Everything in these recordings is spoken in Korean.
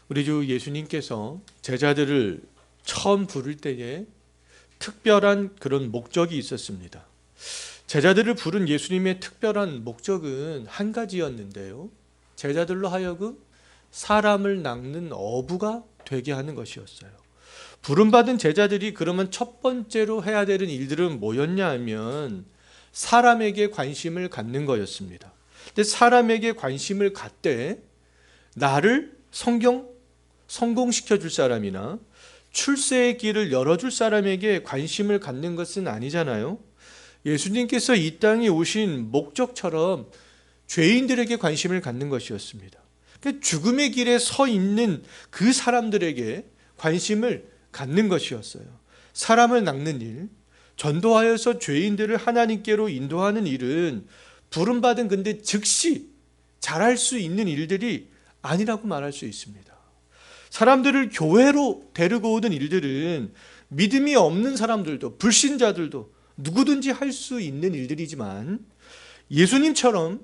우리 주 예수님께서 제자들을 처음 부를 때에 특별한 그런 목적이 있었습니다. 제자들을 부른 예수님의 특별한 목적은 한 가지였는데요. 제자들로 하여금 사람을 낚는 어부가 되게 하는 것이었어요. 부름받은 제자들이 그러면 첫 번째로 해야 되는 일들은 뭐였냐 하면 사람에게 관심을 갖는 거였습니다. 근데 사람에게 관심을 갖되 나를 성공시켜 줄 사람이나 출세의 길을 열어줄 사람에게 관심을 갖는 것은 아니잖아요. 예수님께서 이 땅에 오신 목적처럼 죄인들에게 관심을 갖는 것이었습니다. 죽음의 길에 서 있는 그 사람들에게 관심을 갖는 것이었어요. 사람을 낚는 일, 전도하여서 죄인들을 하나님께로 인도하는 일은 부름받은 근데 즉시 잘할 수 있는 일들이 아니라고 말할 수 있습니다. 사람들을 교회로 데리고 오는 일들은 믿음이 없는 사람들도 불신자들도 누구든지 할 수 있는 일들이지만 예수님처럼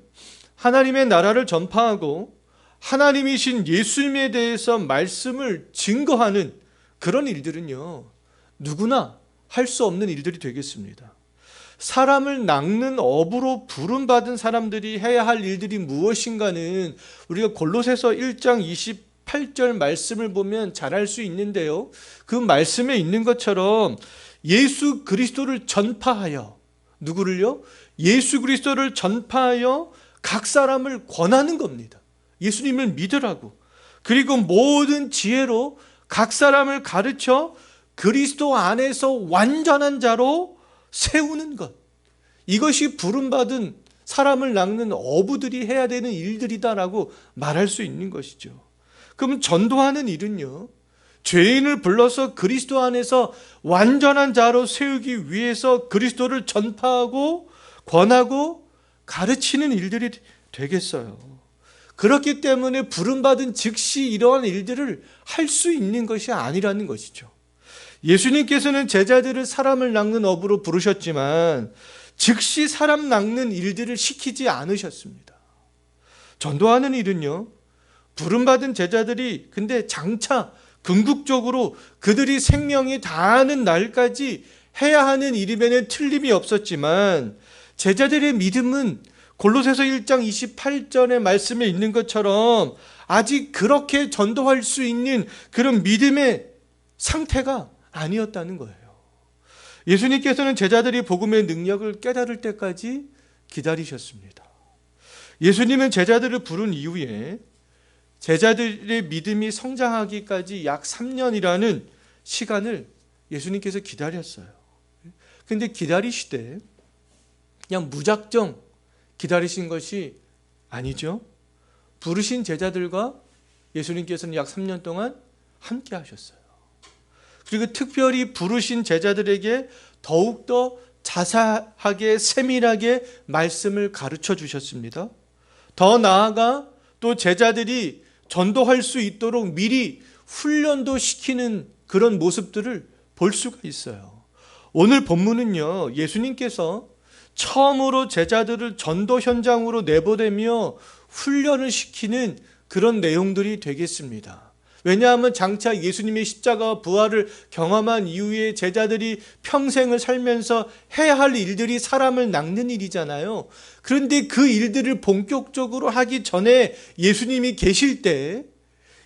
하나님의 나라를 전파하고 하나님이신 예수님에 대해서 말씀을 증거하는 그런 일들은요, 누구나 할 수 없는 일들이 되겠습니다. 사람을 낚는 어부로 부름받은 사람들이 해야 할 일들이 무엇인가는 우리가 골로새서 1장 28절 말씀을 보면 잘 알 수 있는데요. 그 말씀에 있는 것처럼 예수 그리스도를 전파하여, 누구를요? 예수 그리스도를 전파하여 각 사람을 권하는 겁니다. 예수님을 믿으라고. 그리고 모든 지혜로 각 사람을 가르쳐 그리스도 안에서 완전한 자로 세우는 것. 이것이 부름받은 사람을 낚는 어부들이 해야 되는 일들이다라고 말할 수 있는 것이죠. 그럼 전도하는 일은요, 죄인을 불러서 그리스도 안에서 완전한 자로 세우기 위해서 그리스도를 전파하고 권하고 가르치는 일들이 되겠어요. 그렇기 때문에 부름받은 즉시 이러한 일들을 할 수 있는 것이 아니라는 것이죠. 예수님께서는 제자들을 사람을 낚는 어부로 부르셨지만 즉시 사람 낚는 일들을 시키지 않으셨습니다. 전도하는 일은요, 부름받은 제자들이 근데 장차 궁극적으로 그들이 생명이 다하는 날까지 해야 하는 일임에는 틀림이 없었지만 제자들의 믿음은 골로새서 1장 28절의 말씀에 있는 것처럼 아직 그렇게 전도할 수 있는 그런 믿음의 상태가 아니었다는 거예요. 예수님께서는 제자들이 복음의 능력을 깨달을 때까지 기다리셨습니다. 예수님은 제자들을 부른 이후에 제자들의 믿음이 성장하기까지 약 3년이라는 시간을 예수님께서 기다렸어요. 그런데 기다리시되 그냥 무작정 기다리신 것이 아니죠. 부르신 제자들과 예수님께서는 약 3년 동안 함께 하셨어요. 그리고 특별히 부르신 제자들에게 더욱더 자세하게 세밀하게 말씀을 가르쳐 주셨습니다. 더 나아가 또 제자들이 전도할 수 있도록 미리 훈련도 시키는 그런 모습들을 볼 수가 있어요. 오늘 본문은요, 예수님께서 처음으로 제자들을 전도 현장으로 내보내며 훈련을 시키는 그런 내용들이 되겠습니다. 왜냐하면 장차 예수님의 십자가 부활을 경험한 이후에 제자들이 평생을 살면서 해야 할 일들이 사람을 낚는 일이잖아요. 그런데 그 일들을 본격적으로 하기 전에 예수님이 계실 때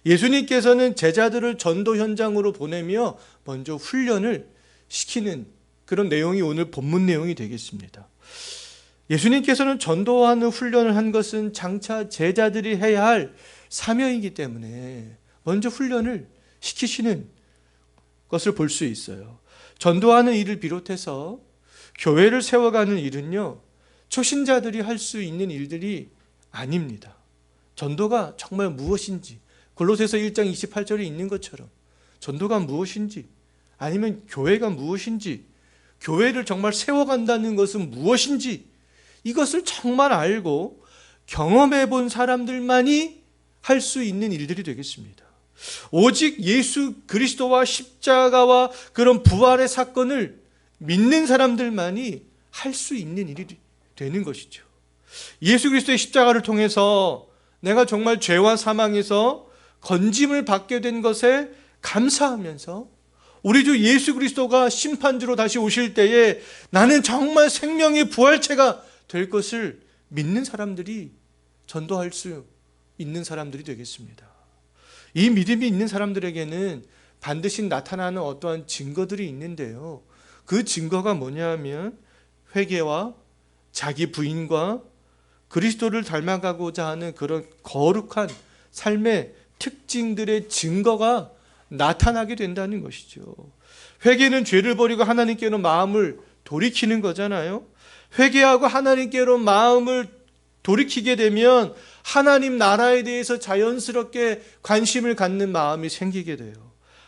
예수님께서는 제자들을 전도 현장으로 보내며 먼저 훈련을 시키는 그런 내용이 오늘 본문 내용이 되겠습니다. 예수님께서는 전도하는 훈련을 한 것은 장차 제자들이 해야 할 사명이기 때문에 먼저 훈련을 시키시는 것을 볼 수 있어요. 전도하는 일을 비롯해서 교회를 세워가는 일은요, 초신자들이 할 수 있는 일들이 아닙니다. 전도가 정말 무엇인지, 골로새서 1장 28절에 있는 것처럼 전도가 무엇인지, 아니면 교회가 무엇인지, 교회를 정말 세워간다는 것은 무엇인지, 이것을 정말 알고 경험해 본 사람들만이 할 수 있는 일들이 되겠습니다. 오직 예수 그리스도와 십자가와 그런 부활의 사건을 믿는 사람들만이 할 수 있는 일이 되는 것이죠. 예수 그리스도의 십자가를 통해서 내가 정말 죄와 사망에서 건짐을 받게 된 것에 감사하면서 우리 주 예수 그리스도가 심판주로 다시 오실 때에 나는 정말 생명의 부활체가 될 것을 믿는 사람들이 전도할 수 있는 사람들이 되겠습니다. 이 믿음이 있는 사람들에게는 반드시 나타나는 어떠한 증거들이 있는데요. 그 증거가 뭐냐 하면 회개와 자기 부인과 그리스도를 닮아가고자 하는 그런 거룩한 삶의 특징들의 증거가 나타나게 된다는 것이죠. 회개는 죄를 버리고 하나님께로 마음을 돌이키는 거잖아요. 회개하고 하나님께로 마음을 돌이키게 되면 하나님 나라에 대해서 자연스럽게 관심을 갖는 마음이 생기게 돼요.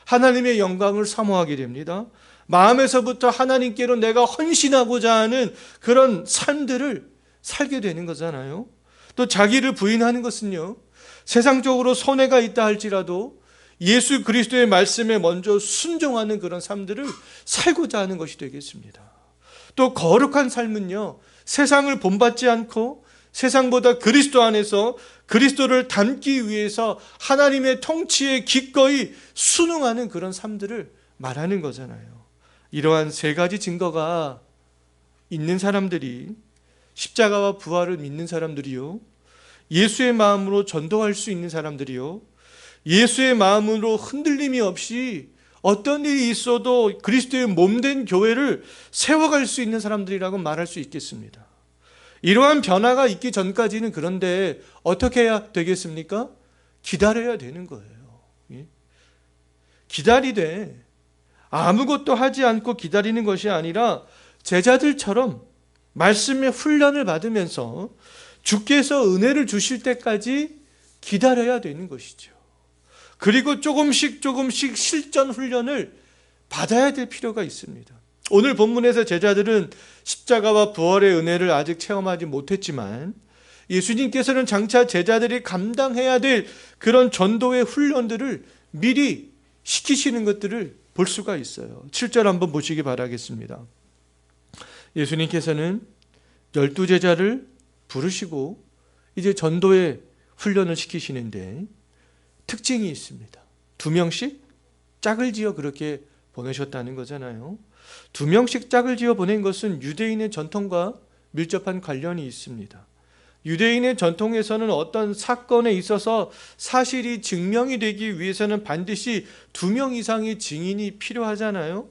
하나님의 영광을 사모하게 됩니다. 마음에서부터 하나님께로 내가 헌신하고자 하는 그런 삶들을 살게 되는 거잖아요. 또 자기를 부인하는 것은요, 세상적으로 손해가 있다 할지라도 예수 그리스도의 말씀에 먼저 순종하는 그런 삶들을 살고자 하는 것이 되겠습니다. 또 거룩한 삶은요, 세상을 본받지 않고 세상보다 그리스도 안에서 그리스도를 닮기 위해서 하나님의 통치에 기꺼이 순응하는 그런 삶들을 말하는 거잖아요. 이러한 세 가지 증거가 있는 사람들이, 십자가와 부활을 믿는 사람들이요, 예수의 마음으로 전도할 수 있는 사람들이요, 예수의 마음으로 흔들림이 없이 어떤 일이 있어도 그리스도의 몸된 교회를 세워갈 수 있는 사람들이라고 말할 수 있겠습니다. 이러한 변화가 있기 전까지는 그런데 어떻게 해야 되겠습니까? 기다려야 되는 거예요. 기다리되 아무것도 하지 않고 기다리는 것이 아니라 제자들처럼 말씀의 훈련을 받으면서 주께서 은혜를 주실 때까지 기다려야 되는 것이죠. 그리고 조금씩 실전 훈련을 받아야 될 필요가 있습니다. 오늘 본문에서 제자들은 십자가와 부활의 은혜를 아직 체험하지 못했지만 예수님께서는 장차 제자들이 감당해야 될 그런 전도의 훈련들을 미리 시키시는 것들을 볼 수가 있어요. 7절 한번 보시기 바라겠습니다. 예수님께서는 12제자를 부르시고 이제 전도의 훈련을 시키시는데 특징이 있습니다. 2명씩 짝을 지어 그렇게 보내셨다는 거잖아요. 2명씩 짝을 지어 보낸 것은 유대인의 전통과 밀접한 관련이 있습니다. 유대인의 전통에서는 어떤 사건에 있어서 사실이 증명이 되기 위해서는 반드시 2명 이상의 증인이 필요하잖아요.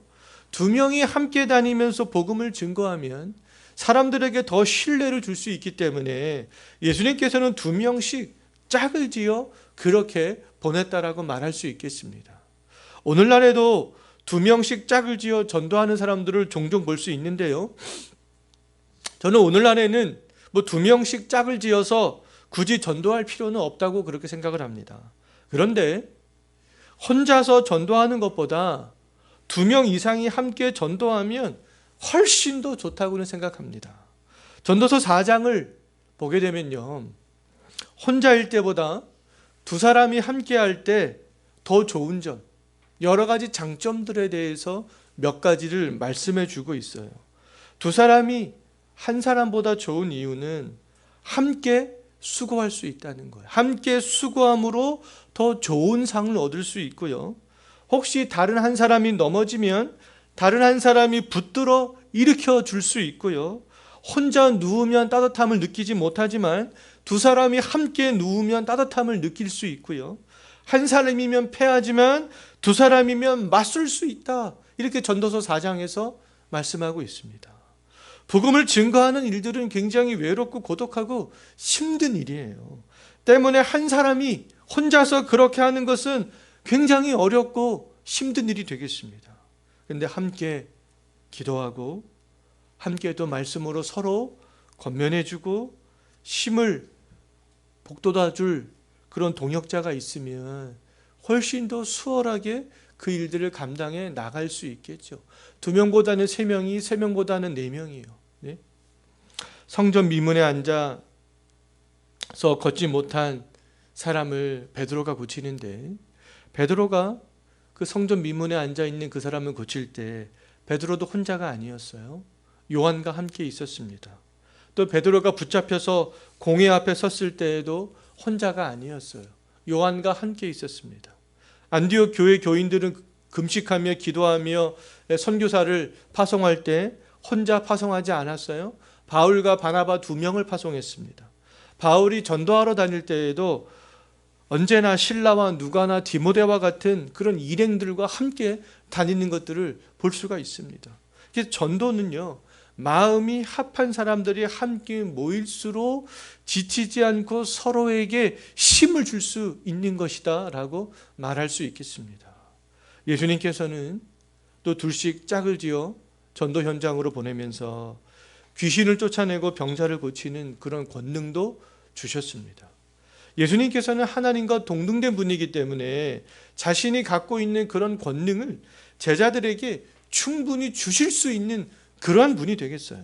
2명이 함께 다니면서 복음을 증거하면 사람들에게 더 신뢰를 줄 수 있기 때문에 예수님께서는 2명씩 짝을 지어 그렇게 보냈다라고 말할 수 있겠습니다. 오늘날에도 2명씩 짝을 지어 전도하는 사람들을 종종 볼 수 있는데요. 저는 오늘날에는 2명씩 짝을 지어서 굳이 전도할 필요는 없다고 그렇게 생각을 합니다. 그런데 혼자서 전도하는 것보다 2명 이상이 함께 전도하면 훨씬 더 좋다고는 생각합니다. 전도서 4장을 보게 되면요, 혼자일 때보다 2사람이 함께 할 때 더 좋은 점, 여러 가지 장점들에 대해서 몇 가지를 말씀해 주고 있어요. 2사람이 한 사람보다 좋은 이유는 함께 수고할 수 있다는 거예요. 함께 수고함으로 더 좋은 상을 얻을 수 있고요. 혹시 다른 한 사람이 넘어지면 다른 한 사람이 붙들어 일으켜 줄 수 있고요. 혼자 누우면 따뜻함을 느끼지 못하지만 2사람이 함께 누우면 따뜻함을 느낄 수 있고요. 한 사람이면 패하지만 2사람이면 맞설 수 있다. 이렇게 전도서 4장에서 말씀하고 있습니다. 복음을 증거하는 일들은 굉장히 외롭고 고독하고 힘든 일이에요. 때문에 한 사람이 혼자서 그렇게 하는 것은 굉장히 어렵고 힘든 일이 되겠습니다. 그런데 함께 기도하고 함께 또 말씀으로 서로 권면해주고 힘을 북돋아줄 그런 동역자가 있으면 훨씬 더 수월하게 그 일들을 감당해 나갈 수 있겠죠. 2명보다는 3명이, 3명보다는 4명이요. 네? 성전 미문에 앉아서 걷지 못한 사람을 베드로가 고치는데, 베드로가 그 성전 미문에 앉아 있는 그 사람을 고칠 때 베드로도 혼자가 아니었어요. 요한과 함께 있었습니다. 또 베드로가 붙잡혀서 공회 앞에 섰을 때에도 혼자가 아니었어요. 요한과 함께 있었습니다. 안디옥 교회 교인들은 금식하며 기도하며 선교사를 파송할 때 혼자 파송하지 않았어요. 바울과 바나바 2명을 파송했습니다. 바울이 전도하러 다닐 때에도 언제나 실라와 누가나 디모데와 같은 그런 일행들과 함께 다니는 것들을 볼 수가 있습니다. 그래서 전도는요, 마음이 합한 사람들이 함께 모일수록 지치지 않고 서로에게 힘을 줄 수 있는 것이다 라고 말할 수 있겠습니다. 예수님께서는 또 둘씩 짝을 지어 전도 현장으로 보내면서 귀신을 쫓아내고 병자를 고치는 그런 권능도 주셨습니다. 예수님께서는 하나님과 동등된 분이기 때문에 자신이 갖고 있는 그런 권능을 제자들에게 충분히 주실 수 있는 그러한 분이 되겠어요.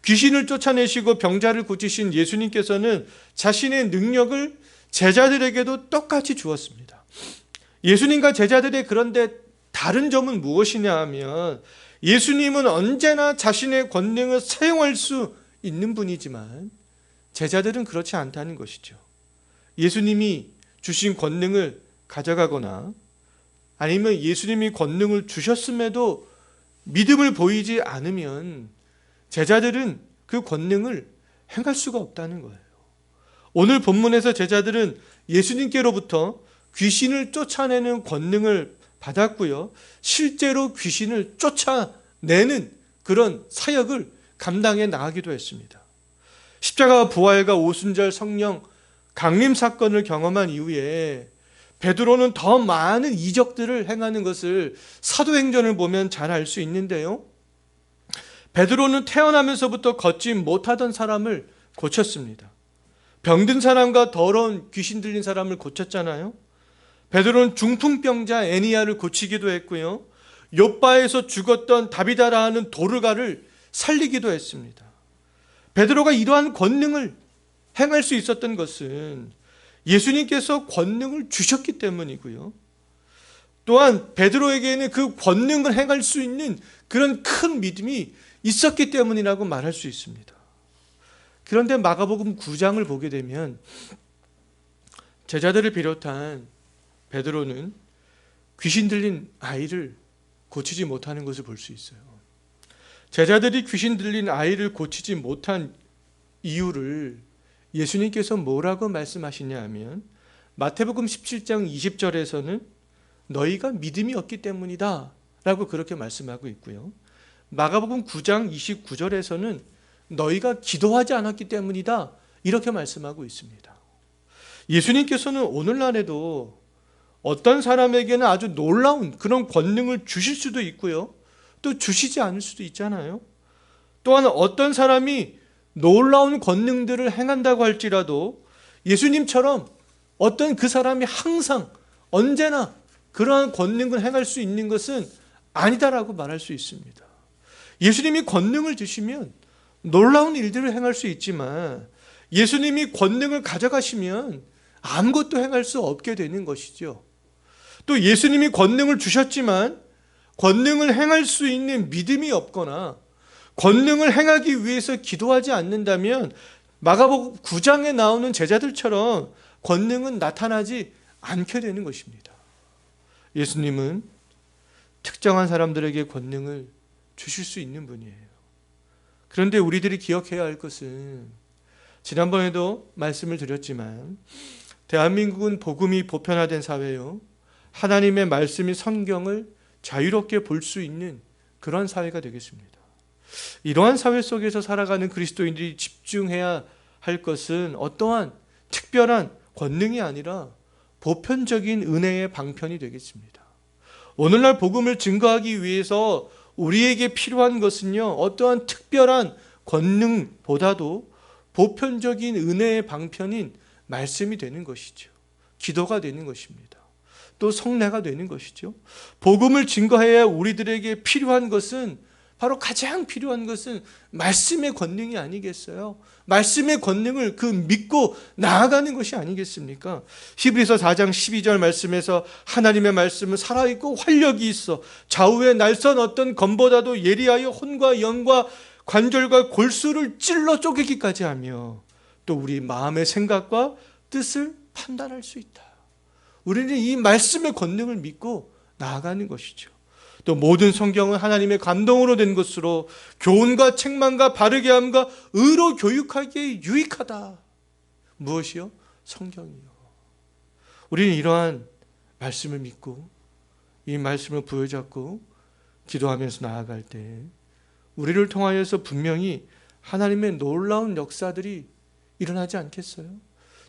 귀신을 쫓아내시고 병자를 고치신 예수님께서는 자신의 능력을 제자들에게도 똑같이 주었습니다. 예수님과 제자들의 그런데 다른 점은 무엇이냐 하면 예수님은 언제나 자신의 권능을 사용할 수 있는 분이지만 제자들은 그렇지 않다는 것이죠. 예수님이 주신 권능을 가져가거나 아니면 예수님이 권능을 주셨음에도 믿음을 보이지 않으면 제자들은 그 권능을 행할 수가 없다는 거예요. 오늘 본문에서 제자들은 예수님께로부터 귀신을 쫓아내는 권능을 받았고요. 실제로 귀신을 쫓아내는 그런 사역을 감당해 나가기도 했습니다. 십자가 부활과 오순절 성령 강림 사건을 경험한 이후에 베드로는 더 많은 이적들을 행하는 것을 사도행전을 보면 잘 알 수 있는데요. 베드로는 태어나면서부터 걷지 못하던 사람을 고쳤습니다. 병든 사람과 더러운 귀신 들린 사람을 고쳤잖아요. 베드로는 중풍병자 애니야를 고치기도 했고요. 욥바에서 죽었던 다비다라 하는 도르가를 살리기도 했습니다. 베드로가 이러한 권능을 행할 수 있었던 것은 예수님께서 권능을 주셨기 때문이고요. 또한 베드로에게는 그 권능을 행할 수 있는 그런 큰 믿음이 있었기 때문이라고 말할 수 있습니다. 그런데 마가복음 9장을 보게 되면 제자들을 비롯한 베드로는 귀신 들린 아이를 고치지 못하는 것을 볼 수 있어요. 제자들이 귀신 들린 아이를 고치지 못한 이유를 예수님께서 뭐라고 말씀하시냐 하면 마태복음 17장 20절에서는 너희가 믿음이 없기 때문이다 라고 그렇게 말씀하고 있고요. 마가복음 9장 29절에서는 너희가 기도하지 않았기 때문이다 이렇게 말씀하고 있습니다. 예수님께서는 오늘날에도 어떤 사람에게는 아주 놀라운 그런 권능을 주실 수도 있고요. 또 주시지 않을 수도 있잖아요. 또한 어떤 사람이 놀라운 권능들을 행한다고 할지라도 예수님처럼 어떤 그 사람이 항상 언제나 그러한 권능을 행할 수 있는 것은 아니다라고 말할 수 있습니다. 예수님이 권능을 주시면 놀라운 일들을 행할 수 있지만 예수님이 권능을 가져가시면 아무것도 행할 수 없게 되는 것이죠. 또 예수님이 권능을 주셨지만 권능을 행할 수 있는 믿음이 없거나 권능을 행하기 위해서 기도하지 않는다면 마가복음 9장에 나오는 제자들처럼 권능은 나타나지 않게 되는 것입니다. 예수님은 특정한 사람들에게 권능을 주실 수 있는 분이에요. 그런데 우리들이 기억해야 할 것은 지난번에도 말씀을 드렸지만 대한민국은 복음이 보편화된 사회요. 하나님의 말씀이 성경을 자유롭게 볼 수 있는 그런 사회가 되겠습니다. 이러한 사회 속에서 살아가는 그리스도인들이 집중해야 할 것은 어떠한 특별한 권능이 아니라 보편적인 은혜의 방편이 되겠습니다. 오늘날 복음을 증거하기 위해서 우리에게 필요한 것은요, 어떠한 특별한 권능보다도 보편적인 은혜의 방편인 말씀이 되는 것이죠. 기도가 되는 것입니다. 또 성례가 되는 것이죠. 복음을 증거해야 우리들에게 필요한 것은 바로 가장 필요한 것은 말씀의 권능이 아니겠어요? 말씀의 권능을 믿고 나아가는 것이 아니겠습니까? 히브리서 4장 12절 말씀에서 하나님의 말씀은 살아있고 활력이 있어 좌우에 날선 어떤 검보다도 예리하여 혼과 영과 관절과 골수를 찔러 쪼개기까지 하며 또 우리 마음의 생각과 뜻을 판단할 수 있다. 우리는 이 말씀의 권능을 믿고 나아가는 것이죠. 또 모든 성경은 하나님의 감동으로 된 것으로 교훈과 책망과 바르게 함과 의로 교육하기에 유익하다. 무엇이요? 성경이요. 우리는 이러한 말씀을 믿고 이 말씀을 부여잡고 기도하면서 나아갈 때 우리를 통하여서 분명히 하나님의 놀라운 역사들이 일어나지 않겠어요?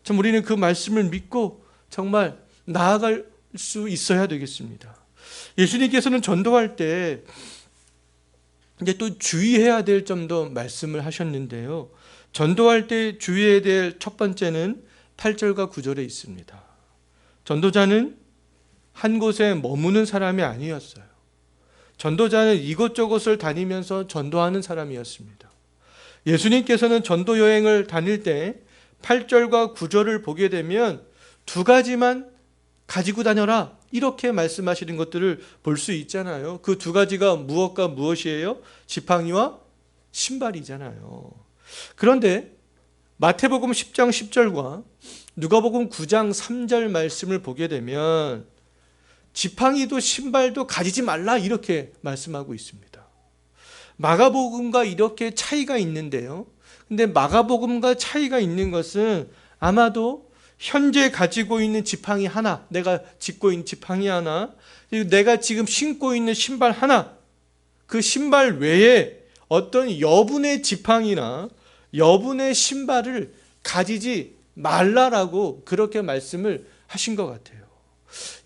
참 우리는 그 말씀을 믿고 정말 나아갈 수 있어야 되겠습니다. 예수님께서는 전도할 때 이제 또 주의해야 될 점도 말씀을 하셨는데요. 전도할 때 주의해야 될 첫 번째는 8절과 9절에 있습니다. 전도자는 한 곳에 머무는 사람이 아니었어요. 전도자는 이곳저곳을 다니면서 전도하는 사람이었습니다. 예수님께서는 전도 여행을 다닐 때 8절과 9절을 보게 되면 두 가지만 가지고 다녀라 이렇게 말씀하시는 것들을 볼 수 있잖아요. 그 두 가지가 무엇과 무엇이에요? 지팡이와 신발이잖아요. 그런데 마태복음 10장 10절과 누가복음 9장 3절 말씀을 보게 되면 지팡이도 신발도 가지지 말라 이렇게 말씀하고 있습니다. 마가복음과 이렇게 차이가 있는데요. 근데 마가복음과 차이가 있는 것은 아마도 현재 가지고 있는 지팡이 하나, 내가 짚고 있는 지팡이 하나, 그리고 내가 지금 신고 있는 신발 하나, 그 신발 외에 어떤 여분의 지팡이나 여분의 신발을 가지지 말라라고 그렇게 말씀을 하신 것 같아요.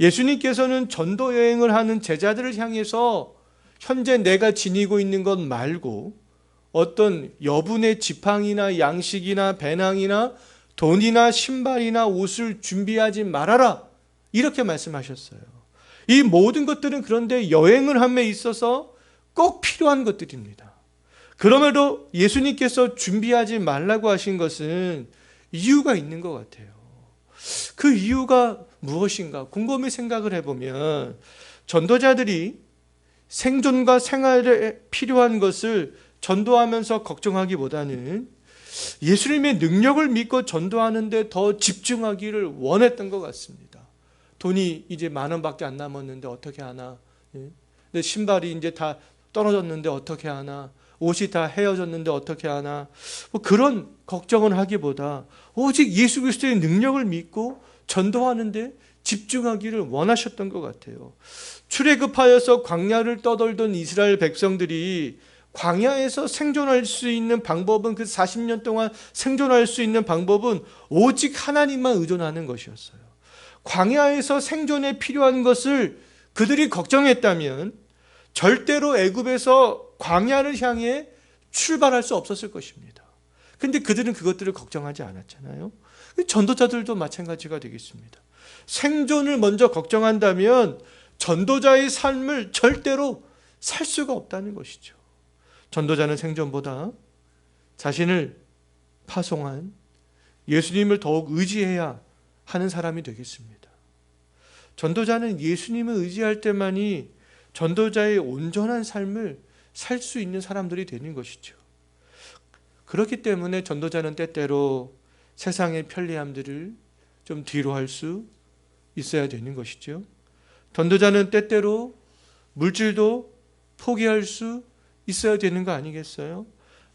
예수님께서는 전도 여행을 하는 제자들을 향해서 현재 내가 지니고 있는 것 말고 어떤 여분의 지팡이나 양식이나 배낭이나 돈이나 신발이나 옷을 준비하지 말아라 이렇게 말씀하셨어요. 이 모든 것들은 그런데 여행을 함에 있어서 꼭 필요한 것들입니다. 그럼에도 예수님께서 준비하지 말라고 하신 것은 이유가 있는 것 같아요. 그 이유가 무엇인가 곰곰이 생각을 해보면 전도자들이 생존과 생활에 필요한 것을 전도하면서 걱정하기보다는 예수님의 능력을 믿고 전도하는데 더 집중하기를 원했던 것 같습니다. 돈이 이제 10,000원밖에 안 남았는데 어떻게 하나? 내 신발이 이제 다 떨어졌는데 어떻게 하나? 옷이 다 헤어졌는데 어떻게 하나? 뭐 그런 걱정을 하기보다 오직 예수 그리스도의 능력을 믿고 전도하는데 집중하기를 원하셨던 것 같아요. 출애굽하여서 광야를 떠돌던 이스라엘 백성들이 광야에서 생존할 수 있는 방법은 그 40년 동안 생존할 수 있는 방법은 오직 하나님만 의존하는 것이었어요. 광야에서 생존에 필요한 것을 그들이 걱정했다면 절대로 애굽에서 광야를 향해 출발할 수 없었을 것입니다. 그런데 그들은 그것들을 걱정하지 않았잖아요. 전도자들도 마찬가지가 되겠습니다. 생존을 먼저 걱정한다면 전도자의 삶을 절대로 살 수가 없다는 것이죠. 전도자는 생존보다 자신을 파송한 예수님을 더욱 의지해야 하는 사람이 되겠습니다. 전도자는 예수님을 의지할 때만이 전도자의 온전한 삶을 살 수 있는 사람들이 되는 것이죠. 그렇기 때문에 전도자는 때때로 세상의 편리함들을 좀 뒤로 할 수 있어야 되는 것이죠. 전도자는 때때로 물질도 포기할 수 있어야 되는 거 아니겠어요?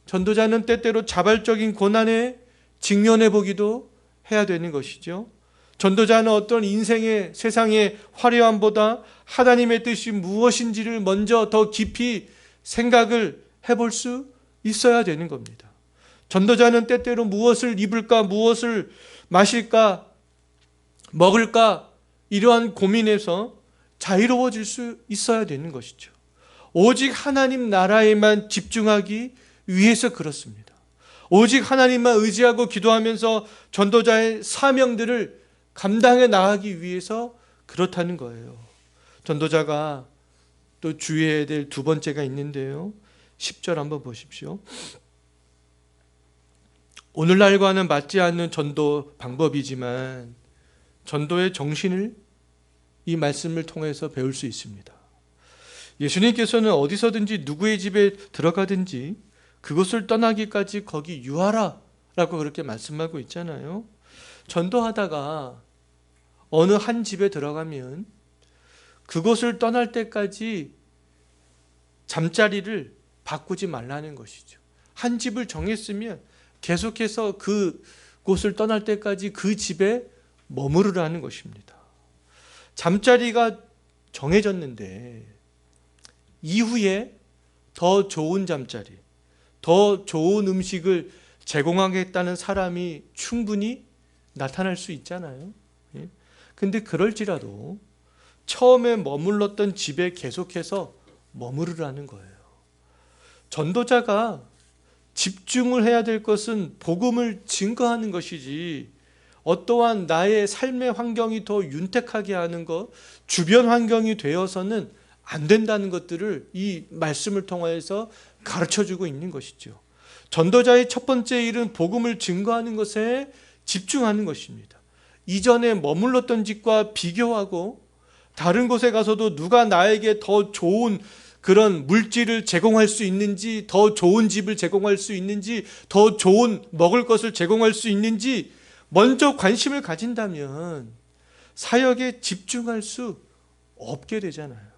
전도자는 때때로 자발적인 고난에 직면해 보기도 해야 되는 것이죠. 전도자는 어떤 인생의 세상의 화려함보다 하나님의 뜻이 무엇인지를 먼저 더 깊이 생각을 해볼 수 있어야 되는 겁니다. 전도자는 때때로 무엇을 입을까, 무엇을 마실까, 먹을까 이러한 고민에서 자유로워질 수 있어야 되는 것이죠. 오직 하나님 나라에만 집중하기 위해서 그렇습니다. 오직 하나님만 의지하고 기도하면서 전도자의 사명들을 감당해 나가기 위해서 그렇다는 거예요. 전도자가 또 주의해야 될 두 번째가 있는데요. 10절 한번 보십시오. 오늘날과는 맞지 않는 전도 방법이지만 전도의 정신을 이 말씀을 통해서 배울 수 있습니다. 예수님께서는 어디서든지 누구의 집에 들어가든지 그곳을 떠나기까지 거기 유하라 라고 그렇게 말씀하고 있잖아요. 전도하다가 어느 한 집에 들어가면 그곳을 떠날 때까지 잠자리를 바꾸지 말라는 것이죠. 한 집을 정했으면 계속해서 그곳을 떠날 때까지 그 집에 머무르라는 것입니다. 잠자리가 정해졌는데 이후에 더 좋은 잠자리, 더 좋은 음식을 제공하겠다는 사람이 충분히 나타날 수 있잖아요. 근데 그럴지라도 처음에 머물렀던 집에 계속해서 머무르라는 거예요. 전도자가 집중을 해야 될 것은 복음을 증거하는 것이지 어떠한 나의 삶의 환경이 더 윤택하게 하는 것, 주변 환경이 되어서는 안 된다는 것들을 이 말씀을 통해서 가르쳐주고 있는 것이죠. 전도자의 첫 번째 일은 복음을 증거하는 것에 집중하는 것입니다. 이전에 머물렀던 집과 비교하고 다른 곳에 가서도 누가 나에게 더 좋은 그런 물질을 제공할 수 있는지, 더 좋은 집을 제공할 수 있는지, 더 좋은 먹을 것을 제공할 수 있는지 먼저 관심을 가진다면 사역에 집중할 수 없게 되잖아요.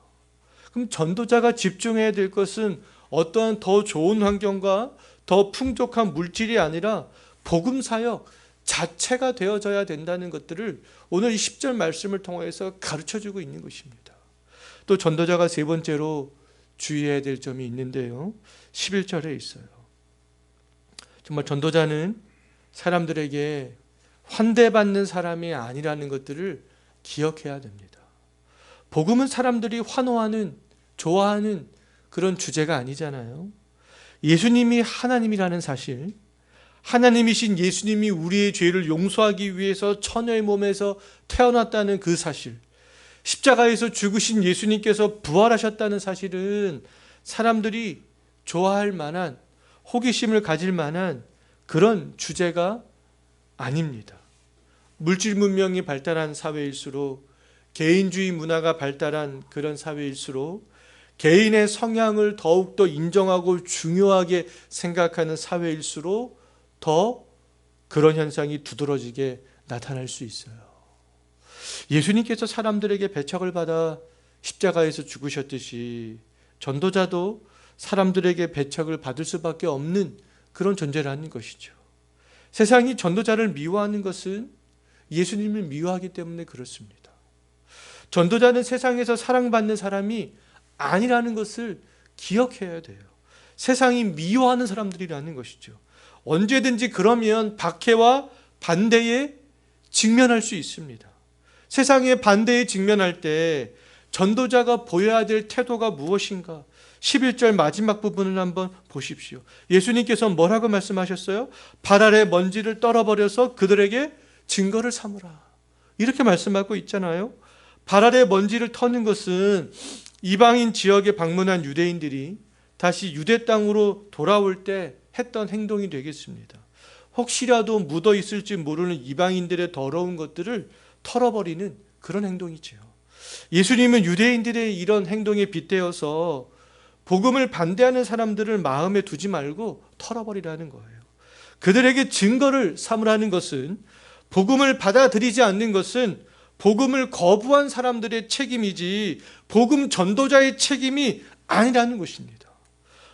그럼 전도자가 집중해야 될 것은 어떠한 더 좋은 환경과 더 풍족한 물질이 아니라 복음 사역 자체가 되어져야 된다는 것들을 오늘 이 10절 말씀을 통해서 가르쳐주고 있는 것입니다. 또 전도자가 세 번째로 주의해야 될 점이 있는데요. 11절에 있어요. 정말 전도자는 사람들에게 환대받는 사람이 아니라는 것들을 기억해야 됩니다. 복음은 사람들이 환호하는, 좋아하는 그런 주제가 아니잖아요. 예수님이 하나님이라는 사실, 하나님이신 예수님이 우리의 죄를 용서하기 위해서 처녀의 몸에서 태어났다는 그 사실, 십자가에서 죽으신 예수님께서 부활하셨다는 사실은 사람들이 좋아할 만한, 호기심을 가질 만한 그런 주제가 아닙니다. 물질 문명이 발달한 사회일수록, 개인주의 문화가 발달한 그런 사회일수록, 개인의 성향을 더욱더 인정하고 중요하게 생각하는 사회일수록 더 그런 현상이 두드러지게 나타날 수 있어요. 예수님께서 사람들에게 배척을 받아 십자가에서 죽으셨듯이 전도자도 사람들에게 배척을 받을 수밖에 없는 그런 존재라는 것이죠. 세상이 전도자를 미워하는 것은 예수님을 미워하기 때문에 그렇습니다. 전도자는 세상에서 사랑받는 사람이 아니라는 것을 기억해야 돼요. 세상이 미워하는 사람들이라는 것이죠. 언제든지 그러면 박해와 반대에 직면할 수 있습니다. 세상의 반대에 직면할 때 전도자가 보여야 될 태도가 무엇인가? 11절 마지막 부분을 한번 보십시오. 예수님께서 뭐라고 말씀하셨어요? 발 아래 먼지를 떨어버려서 그들에게 증거를 삼으라. 이렇게 말씀하고 있잖아요. 발 아래 먼지를 터는 것은 이방인 지역에 방문한 유대인들이 다시 유대 땅으로 돌아올 때 했던 행동이 되겠습니다. 혹시라도 묻어 있을지 모르는 이방인들의 더러운 것들을 털어버리는 그런 행동이죠. 예수님은 유대인들의 이런 행동에 빗대어서 복음을 반대하는 사람들을 마음에 두지 말고 털어버리라는 거예요. 그들에게 증거를 삼으라는 것은, 복음을 받아들이지 않는 것은 복음을 거부한 사람들의 책임이지 복음 전도자의 책임이 아니라는 것입니다.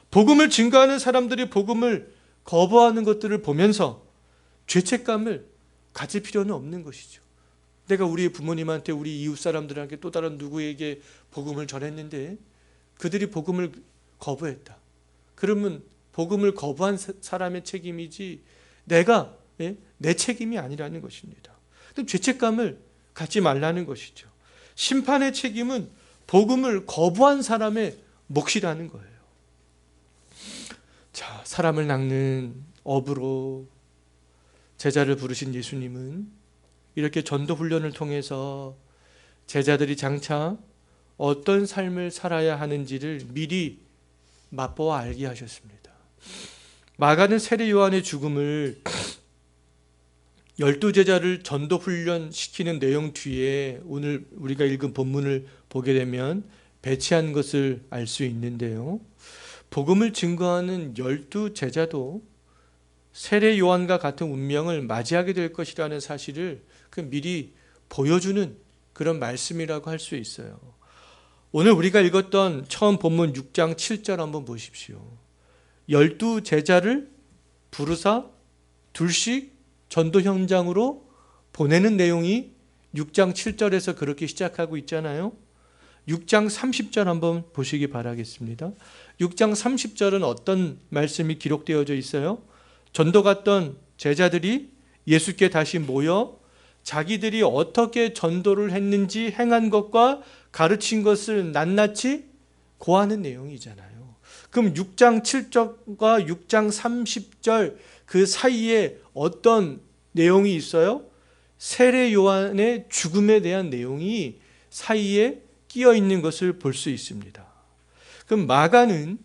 복음을 증거하는 사람들이 복음을 거부하는 것들을 보면서 죄책감을 가질 필요는 없는 것이죠. 내가 우리 부모님한테, 우리 이웃 사람들에게, 또 다른 누구에게 복음을 전했는데 그들이 복음을 거부했다. 그러면 복음을 거부한 사람의 책임이지 내가 내 책임이 아니라는 것입니다. 죄책감을 갖지 말라는 것이죠. 심판의 책임은 복음을 거부한 사람의 몫이라는 거예요. 자, 사람을 낚는 업으로 제자를 부르신 예수님은 이렇게 전도 훈련을 통해서 제자들이 장차 어떤 삶을 살아야 하는지를 미리 맛보아 알게 하셨습니다. 마가는 세례 요한의 죽음을 12제자를 전도 훈련시키는 내용 뒤에 오늘 우리가 읽은 본문을 보게 되면 배치한 것을 알 수 있는데요. 복음을 증거하는 12제자도 세례 요한과 같은 운명을 맞이하게 될 것이라는 사실을 미리 보여주는 그런 말씀이라고 할 수 있어요. 오늘 우리가 읽었던 처음 본문 6장 7절 한번 보십시오. 12 제자를 부르사 둘씩 전도 현장으로 보내는 내용이 6장 7절에서 그렇게 시작하고 있잖아요. 6장 30절 한번 보시기 바라겠습니다. 6장 30절은 어떤 말씀이 기록되어져 있어요? 전도 갔던 제자들이 예수께 다시 모여 자기들이 어떻게 전도를 했는지 행한 것과 가르친 것을 낱낱이 고하는 내용이잖아요. 그럼 6장 7절과 6장 30절 그 사이에 어떤 내용이 있어요? 세례 요한의 죽음에 대한 내용이 사이에 끼어 있는 것을 볼 수 있습니다. 그럼 마가는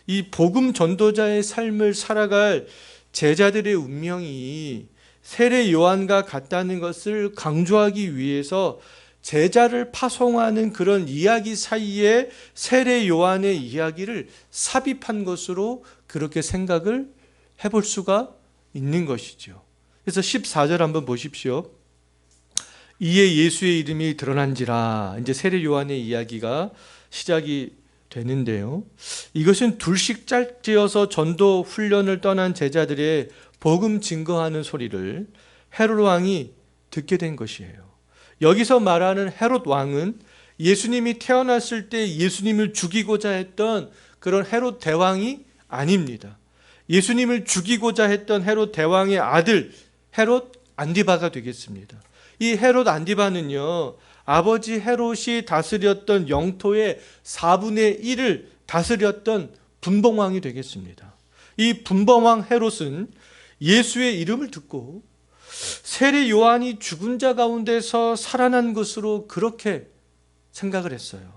이 복음 전도자의 삶을 살아갈 제자들의 운명이 세례 요한과 같다는 것을 강조하기 위해서 제자를 파송하는 그런 이야기 사이에 세례 요한의 이야기를 삽입한 것으로 그렇게 생각을 해볼 수가 있는 것이죠. 그래서 14절 한번 보십시오. 이에 예수의 이름이 드러난지라. 이제 세례 요한의 이야기가 시작이 되는데요. 이것은 둘씩 짝지어서 전도 훈련을 떠난 제자들의 복음 증거하는 소리를 헤롯 왕이 듣게 된 것이에요. 여기서 말하는 헤롯 왕은 예수님이 태어났을 때 예수님을 죽이고자 했던 그런 헤롯 대왕이 아닙니다. 예수님을 죽이고자 했던 헤롯 대왕의 아들 헤롯 안디바가 되겠습니다. 이 헤롯 안디바는요, 아버지 헤롯이 다스렸던 영토의 4분의 1을 다스렸던 분봉왕이 되겠습니다. 이 분봉왕 헤롯은 예수의 이름을 듣고 세례 요한이 죽은 자 가운데서 살아난 것으로 그렇게 생각을 했어요.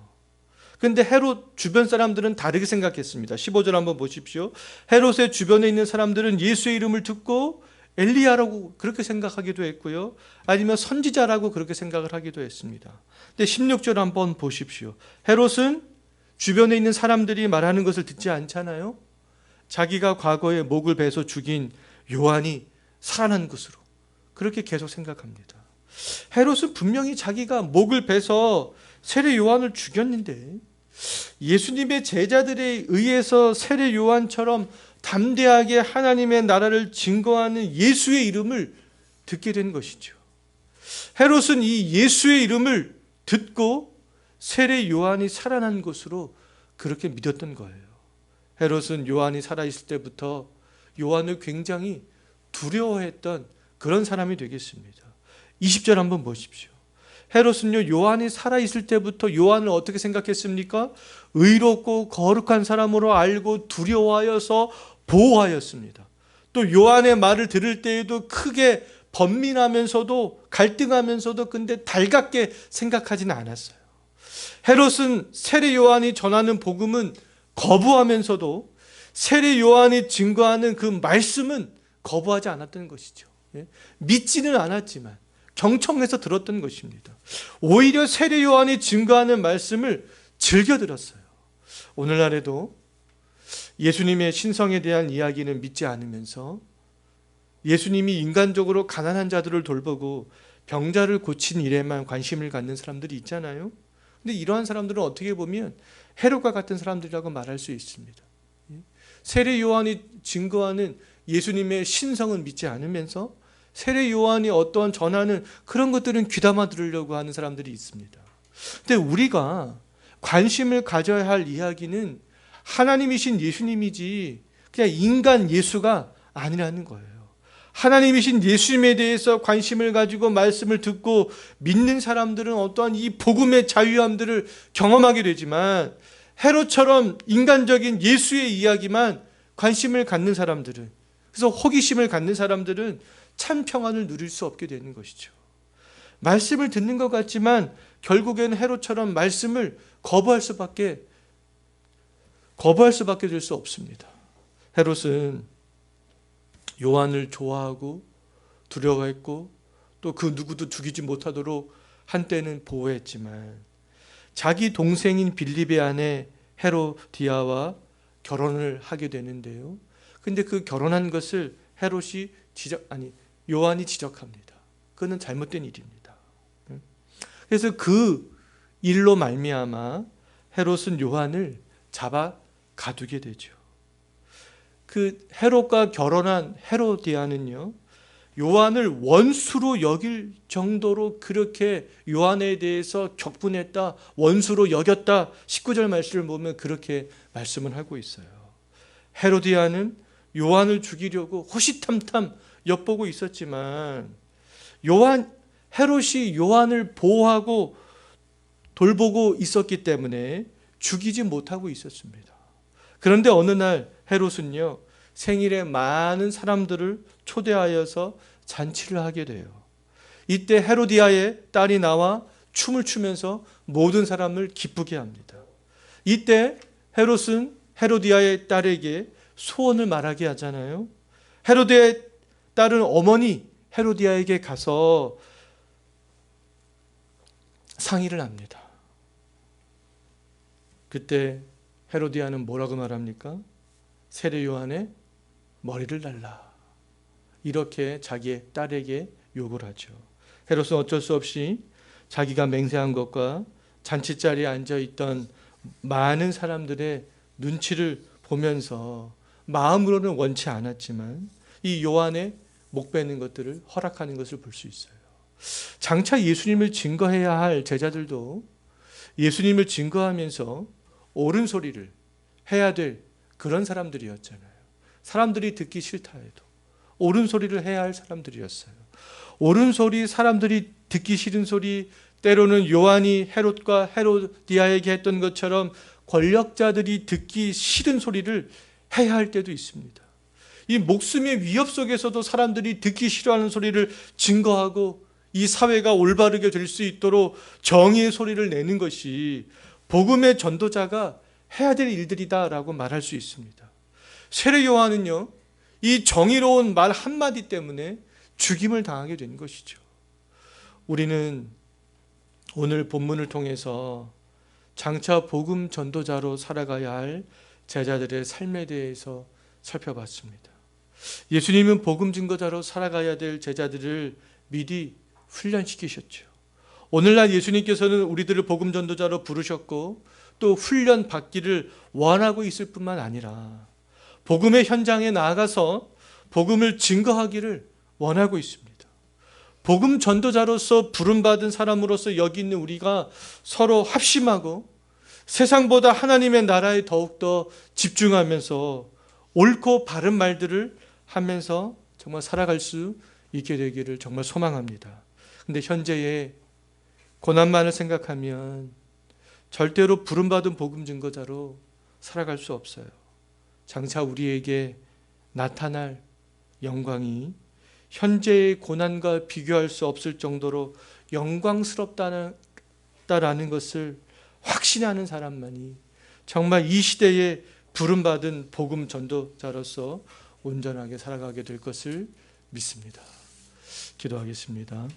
그런데 헤롯 주변 사람들은 다르게 생각했습니다. 15절 한번 보십시오. 헤롯의 주변에 있는 사람들은 예수의 이름을 듣고 엘리야라고 그렇게 생각하기도 했고요. 아니면 선지자라고 그렇게 생각을 하기도 했습니다. 근데 16절 한번 보십시오. 헤롯은 주변에 있는 사람들이 말하는 것을 듣지 않잖아요. 자기가 과거에 목을 베서 죽인 요한이 살아난 것으로 그렇게 계속 생각합니다. 헤롯은 분명히 자기가 목을 베서 세례 요한을 죽였는데 예수님의 제자들에 의해서 세례 요한처럼 담대하게 하나님의 나라를 증거하는 예수의 이름을 듣게 된 것이죠. 헤롯은 이 예수의 이름을 듣고 세례 요한이 살아난 것으로 그렇게 믿었던 거예요. 헤롯은 요한이 살아있을 때부터 요한을 굉장히 두려워했던 그런 사람이 되겠습니다. 20절 한번 보십시오. 헤롯은요, 요한이 살아있을 때부터 요한을 어떻게 생각했습니까? 의롭고 거룩한 사람으로 알고 두려워하여서 보호하였습니다. 또 요한의 말을 들을 때에도 크게 번민하면서도 갈등하면서도 근데 달갑게 생각하지는 않았어요. 헤롯은 세례 요한이 전하는 복음은 거부하면서도 세례 요한이 증거하는 그 말씀은 거부하지 않았던 것이죠. 믿지는 않았지만 경청해서 들었던 것입니다. 오히려 세례 요한이 증거하는 말씀을 즐겨 들었어요. 오늘날에도 예수님의 신성에 대한 이야기는 믿지 않으면서 예수님이 인간적으로 가난한 자들을 돌보고 병자를 고친 일에만 관심을 갖는 사람들이 있잖아요. 근데 이러한 사람들은 어떻게 보면 헤롯과 같은 사람들이라고 말할 수 있습니다. 세례 요한이 증거하는 예수님의 신성은 믿지 않으면서 세례 요한이 어떠한 전하는 그런 것들은 귀담아 들으려고 하는 사람들이 있습니다. 근데 우리가 관심을 가져야 할 이야기는 하나님이신 예수님이지 그냥 인간 예수가 아니라는 거예요. 하나님이신 예수님에 대해서 관심을 가지고 말씀을 듣고 믿는 사람들은 어떠한 이 복음의 자유함들을 경험하게 되지만 헤롯처럼 인간적인 예수의 이야기만 관심을 갖는 사람들은, 그래서 호기심을 갖는 사람들은 참 평안을 누릴 수 없게 되는 것이죠. 말씀을 듣는 것 같지만 결국에는 헤롯처럼 말씀을 거부할 수밖에 될 수 없습니다. 헤롯은 요한을 좋아하고 두려워했고 또 그 누구도 죽이지 못하도록 한때는 보호했지만 자기 동생인 빌립의 아내 헤로디아와 결혼을 하게 되는데요. 근데 그 결혼한 것을 요한이 지적합니다. 그는 잘못된 일입니다. 그래서 그 일로 말미암아 헤롯은 요한을 잡아 가두게 되죠. 그 헤롯과 결혼한 헤로디아는요, 요한을 원수로 여길 정도로 그렇게 요한에 대해서 격분했다, 원수로 여겼다. 19절 말씀을 보면 그렇게 말씀을 하고 있어요. 헤로디아는 요한을 죽이려고 호시탐탐 엿보고 있었지만 헤롯이 요한을 보호하고 돌보고 있었기 때문에 죽이지 못하고 있었습니다. 그런데 어느 날 헤롯은요, 생일에 많은 사람들을 초대하여서 잔치를 하게 돼요. 이때 헤로디아의 딸이 나와 춤을 추면서 모든 사람을 기쁘게 합니다. 이때 헤롯은 헤로디아의 딸에게 소원을 말하게 하잖아요. 헤로디아의 딸은 어머니 헤로디아에게 가서 상의를 합니다. 그때 헤로디아는 뭐라고 말합니까? 세례 요한의 머리를 달라. 이렇게 자기의 딸에게 요구를 하죠. 헤롯은 어쩔 수 없이 자기가 맹세한 것과 잔치자리에 앉아있던 많은 사람들의 눈치를 보면서 마음으로는 원치 않았지만 이 요한의 목 베는 것들을 허락하는 것을 볼 수 있어요. 장차 예수님을 증거해야 할 제자들도 예수님을 증거하면서 옳은 소리를 해야 될 그런 사람들이었잖아요. 사람들이 듣기 싫다 해도 옳은 소리를 해야 할 사람들이었어요. 옳은 소리, 사람들이 듣기 싫은 소리, 때로는 요한이 헤롯과 헤로디아에게 했던 것처럼 권력자들이 듣기 싫은 소리를 해야 할 때도 있습니다. 이 목숨의 위협 속에서도 사람들이 듣기 싫어하는 소리를 증거하고 이 사회가 올바르게 될 수 있도록 정의의 소리를 내는 것이 복음의 전도자가 해야 될 일들이다라고 말할 수 있습니다. 세례 요한은요, 이 정의로운 말 한마디 때문에 죽임을 당하게 된 것이죠. 우리는 오늘 본문을 통해서 장차 복음 전도자로 살아가야 할 제자들의 삶에 대해서 살펴봤습니다. 예수님은 복음 증거자로 살아가야 될 제자들을 미리 훈련시키셨죠. 오늘날 예수님께서는 우리들을 복음 전도자로 부르셨고 또 훈련 받기를 원하고 있을 뿐만 아니라 복음의 현장에 나아가서 복음을 증거하기를 원하고 있습니다. 복음 전도자로서 부름받은 사람으로서 여기 있는 우리가 서로 합심하고 세상보다 하나님의 나라에 더욱더 집중하면서 옳고 바른 말들을 하면서 정말 살아갈 수 있게 되기를 정말 소망합니다. 근데 현재의 고난만을 생각하면 절대로 부름받은 복음 증거자로 살아갈 수 없어요. 장차 우리에게 나타날 영광이 현재의 고난과 비교할 수 없을 정도로 영광스럽다는 것을 확신하는 사람만이 정말 이 시대에 부름받은 복음 전도자로서 온전하게 살아가게 될 것을 믿습니다. 기도하겠습니다.